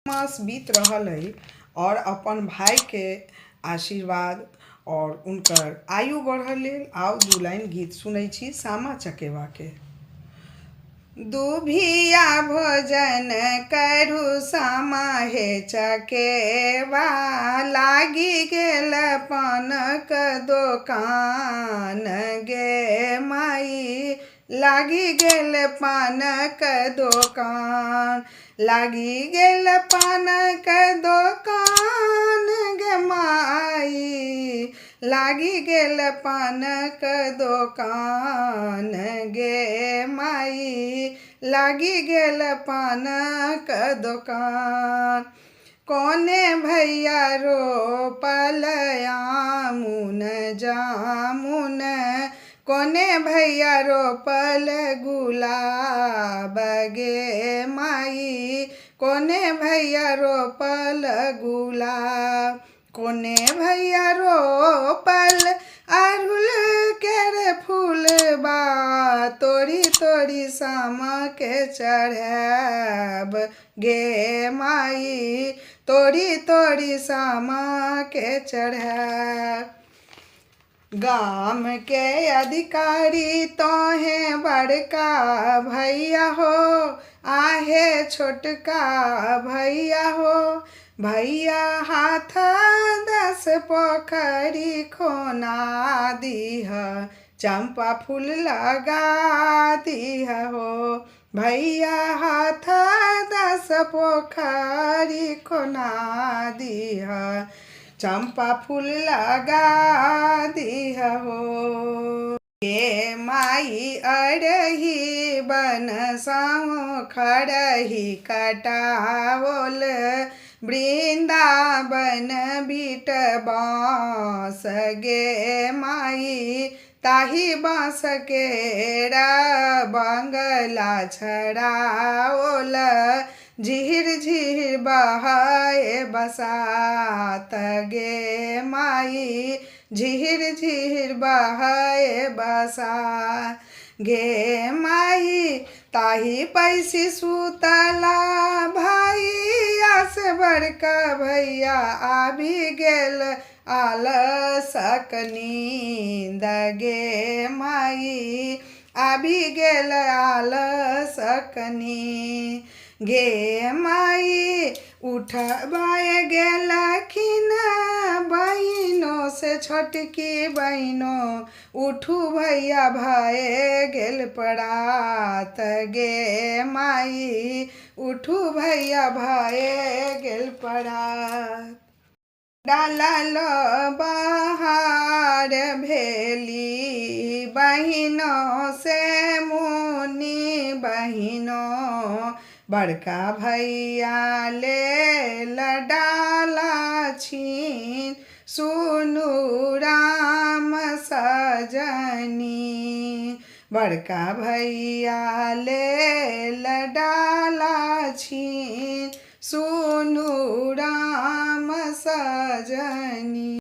मास बीत रहल है और अपन भाई के आशीर्वाद और उनकर आयु बढ़ल लेल आउ दू लाइन गीत सुनै छी सामा चकेवा के। दुभिया भोजन करू सामा हे चकेवा, लागी गेल पानक दोकान गे माई, लागी गेल पानक दोकान, लागी गेल पानक दोकान गे माई, लागी गेल पानक दोकान गे माई, लागी गेल पानक दोकान। कोने भैया रोपल आमुन जामुन, कोने भैया रोपल गुलाब गे माई, कोने भैया रोपल गुलाब, कोने भैया रोपल अड़हुल के फूल बा, तोड़ी तोड़ी सामा के चढ़ाब गे माई, तोड़ी तोड़ी सामा के चढ़ाब। गाम के अधिकारी तोहे बड़का भैया हो, आहे छोटका भैया हो, भैया हाथ 10 पोखरी खोना दीह, चंपा फूल लगा दीह हो, भैया हाथ 10 पोखरी खोना दीह, चंपा फूल लगा दीह हो। गे माई अड़ही बन साहु खड़ही कटावल, वृंदावन बीट बाँस गे माई, ताही बाँस केरा बंगला छड़ाओल, झिर झिर बहाए बसात गे माई, झिर झिर बहाए बसात गे माई, ताही पैसी सुतला भैया से बड़का भैया आबि गेल आलसक नींद गे माई, आबि गेल आलसक नींद गे माई, उठबाए गेलखिन बहिनो से छोटकी बहिनो, उठू भैया भए गेल परात गे माई, उठू भैया भए गेल परात। डालल बहार भेली बहिनो से मुनि बहिनो, बड़का भैया लेल डाला छीन, सुनु राम सजनी, बड़का भैया लेल डाला छीन, सुनु राम सजनी।